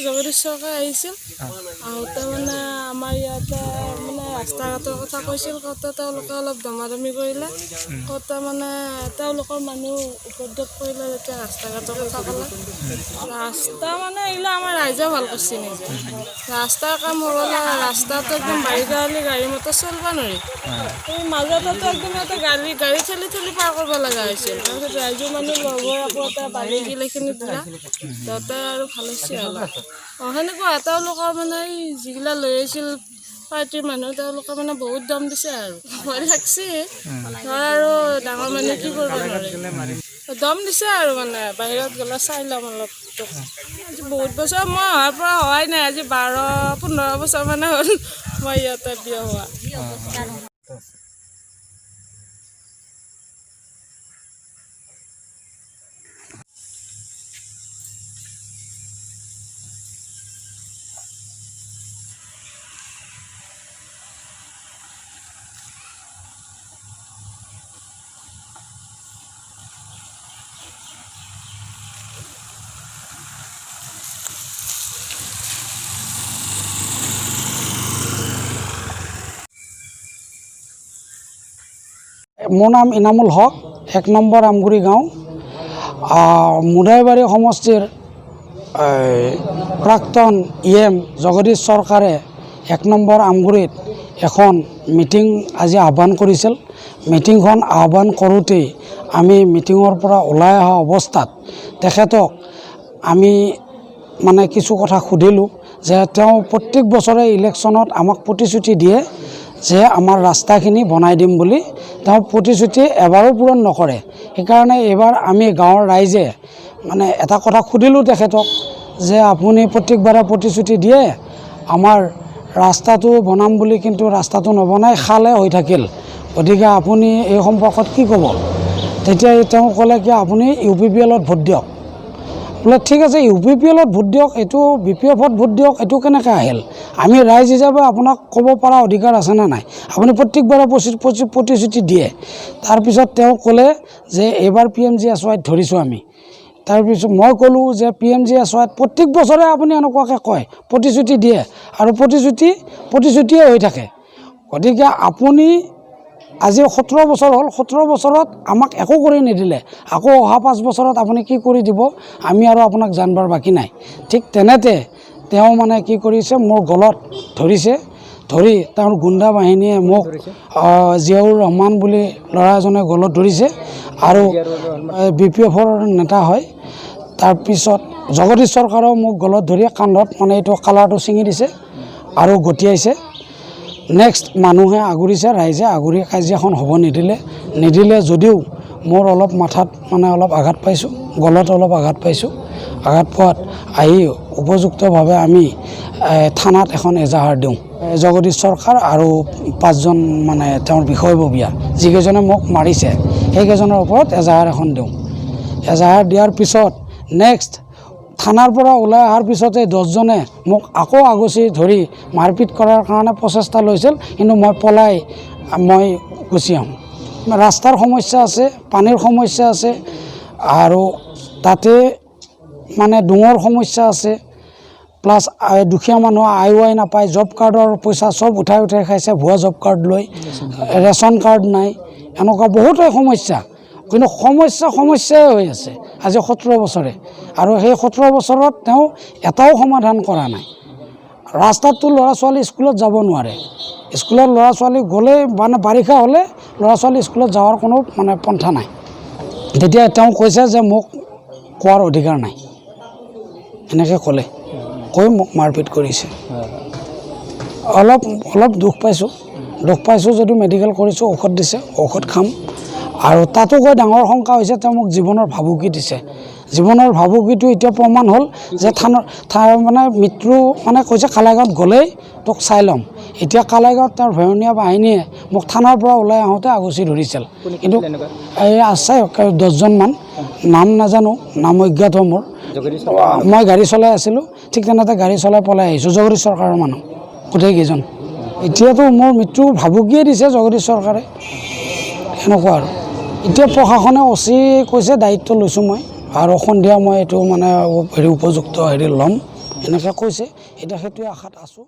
জগদীশ চৰকাৰ আহিছিল আহোঁতে মানে আমাৰ ইয়াতে মানে ৰাস্তা ঘাটৰ কথা কৈছিল কওঁতে তেওঁলোকে অলপ দমাদমি কৰিলে কওঁতে মানে তেওঁলোকৰ মানুহ উপদ্ৰৱ কৰিলে যেতিয়া ৰাস্তা ঘাটৰ কথা ক'লে ৰাস্তা মানে এইবিলাক আমাৰ ৰাইজে ভাল কৰিছে নিজে ৰাস্তাৰ কাম হ'লে ৰাস্তাটো একদম বাৰিষা হ'লে গাড়ী মটৰ চলিব নোৱাৰি এই মাজতে একদম ইয়াতে গাড়ী ঠেলি পাৰ কৰিব লগা হৈছিল তাৰপিছত ৰাইজৰ মানুহ লগ হৈ আকৌ এটা বালি গিলাখিনি দিলা তাতে আৰু ভাল হৈছে অলপ সেনেকুৱা তেওঁলোকৰ মানে এই যিগিলা লৈ আহিছিল পাৰ্টিৰ মানুহ তেওঁলোকে মানে বহুত দাম দিছে আৰু ভয় লাগছে ধৰ আৰু ডাঙৰ মানুহে কি কৰিব নোৱাৰে দম দিছে আৰু মানে বাহিৰত গ'লে চাই ল'ম অলপ আজি বহুত বছৰ মই অহাৰ পৰা হোৱাই নাই আজি 12-15 বছৰ মানে হ'ল মই ইয়াতে বিয়া হোৱা মোৰ নাম ইনামুল হক 1 নম্বৰ আমগুৰি গাঁও মুদাইবাৰী সমষ্টিৰ প্ৰাক্তন EM জগদীশ চৰকাৰে 1 নম্বৰ আমগুৰিত এখন মিটিং আজি আহ্বান কৰিছিল মিটিংখন আহ্বান কৰোঁতেই আমি মিটিঙৰ পৰা ওলাই অহা অৱস্থাত তেখেতক আমি মানে কিছু কথা সুধিলোঁ যে তেওঁ প্ৰত্যেক বছৰে ইলেকশ্যনত আমাক প্ৰতিশ্ৰুতি দিয়ে যে আমাৰ ৰাস্তাখিনি বনাই দিম বুলি তেওঁ প্ৰতিশ্ৰুতি এবাৰো পূৰণ নকৰে সেইকাৰণে এইবাৰ আমি গাঁৱৰ ৰাইজে মানে এটা কথা সুধিলোঁ তেখেতক যে আপুনি প্ৰত্যেকবাৰে প্ৰতিশ্ৰুতি দিয়ে আমাৰ ৰাস্তাটো বনাম বুলি কিন্তু ৰাস্তাটো নবনাই খালে হৈ থাকিল গতিকে আপুনি এই সম্পৰ্কত কি ক'ব তেতিয়া তেওঁ ক'লে কি আপুনি UPPLত ভোট দিয়ক বোলে ঠিক আছে UPPLত ভোট দিয়ক এইটো BPFত ভোট দিয়ক এইটো কেনেকৈ আহিল আমি ৰাইজ হিচাপে আপোনাক ক'ব পৰা অধিকাৰ আছে না নাই আপুনি প্ৰত্যেকবাৰে প্ৰতিশ্ৰুতি দিয়ে তাৰপিছত তেওঁ ক'লে যে এইবাৰ PMGSYত ধৰিছোঁ আমি তাৰপিছত মই ক'লোঁ যে PMGSYত প্ৰত্যেক বছৰে আপুনি এনেকুৱাকৈ কয় প্ৰতিশ্ৰুতি দিয়ে আৰু প্ৰতিশ্ৰুতিয়ে হৈ থাকে গতিকে আপুনি আজি 17 বছৰ হ'ল 17 বছৰত আমাক একো কৰি নিদিলে আকৌ অহা 5 বছৰত আপুনি কি কৰি দিব আমি আৰু আপোনাক জানবাৰ বাকী নাই ঠিক তেনেতে তেওঁ মানে কি কৰিছে মোৰ গলত ধৰিছে ধৰি তেওঁৰ গুণ্ডা বাহিনীয়ে মোক জিয়াউৰ ৰহমান বুলি ল'ৰা এজনে গলত ধৰিছে আৰু BPFৰ নেতা হয় তাৰপিছত জগদীশ চৰকাৰেও মোক গলত ধৰি কান্ধত মানে এইটো কালাৰটো ছিঙি দিছে আৰু গটিয়াইছে নেক্সট মানুহে আগুৰিছে ৰাইজে আগুৰি কাজিয়াখন হ'ব নিদিলে যদিও মোৰ অলপ মাথাত মানে অলপ আঘাত পাইছোঁ গলত অলপ আঘাত পাইছোঁ আঘাত পোৱাত আহি উপযুক্তভাৱে আমি থানাত এখন এজাহাৰ দিওঁ জগদীশ চৰকাৰ আৰু 5জন মানে তেওঁৰ বিষয়ববীয়া যিকেইজনে মোক মাৰিছে সেইকেইজনৰ ওপৰত এজাহাৰ এখন দিওঁ এজাহাৰ দিয়াৰ পিছত নেক্সট থানাৰ পৰা ওলাই অহাৰ পিছতে 10জনে মোক আকৌ আগচি ধৰি মাৰপিট কৰাৰ কাৰণে প্ৰচেষ্টা লৈছিল কিন্তু মই পলাই গুচি আহোঁ ৰাস্তাৰ সমস্যা আছে পানীৰ সমস্যা আছে আৰু তাতে মানে ডুঙৰ সমস্যা আছে প্লাছ দুখীয়া মানুহ আই নাপায় জব কাৰ্ডৰ পইচা সব উঠাই খাইছে ভুৱা জব কাৰ্ড লৈ ৰেচন কাৰ্ড নাই এনেকুৱা বহুতো সমস্যা কিন্তু সমস্যাই হৈ আছে আজি 17 বছৰে আৰু সেই 17 বছৰত তেওঁ এটাও সমাধান কৰা নাই ৰাস্তাততো ল'ৰা ছোৱালী স্কুলত যাব নোৱাৰে স্কুলত ল'ৰা ছোৱালী গ'লে মানে বাৰিষা হ'লে ল'ৰা ছোৱালী স্কুলত যাৱাৰ কোনো মানে পন্থা নাই তেতিয়া তেওঁ কৈছে যে মোক কোৱাৰ অধিকাৰ নাই এনেকৈ ক'লে কৈ মোক মাৰপিট কৰিছে অলপ দুখ পাইছোঁ যদিও মেডিকেল কৰিছোঁ ঔষধ দিছে ঔষধ খাম আৰু তাতো গৈ ডাঙৰ শংকা হৈছে তেওঁ মোক জীৱনৰ ভাবুকি দিছে জীৱনৰ ভাবুকিটো এতিয়া প্ৰমাণ হ'ল যে মানে মৃত্যু মানে কৈছে কালাইগাঁৱত গ'লেই তোক চাই ল'ম এতিয়া কালাইগাঁৱত তেওঁৰ ভয়নীয়া বাহিনীয়ে মোক থানাৰ পৰা ওলাই আহোঁতে আগুচি ধৰিছিল কিন্তু এই আছে 10জনমান নাম নাজানো নাম অজ্ঞাত মোৰ মই গাড়ী চলাই আছিলোঁ ঠিক তেনেতে গাড়ী চলাই পলাই আহিছোঁ জগদীশ চৰকাৰৰ মানুহ গোটেইকেইজন এতিয়াতো মোৰ মৃত্যু ভাবুকিয়ে দিছে জগদীশ চৰকাৰে এনেকুৱা আৰু এতিয়া প্ৰশাসনে অচি কৈছে দায়িত্ব লৈছোঁ মই আৰু সন্ধিয়া মই এইটো মানে উপযুক্ত ল'ম এনেকৈ কৈছে এতিয়া সেইটোৱে আশাত আছোঁ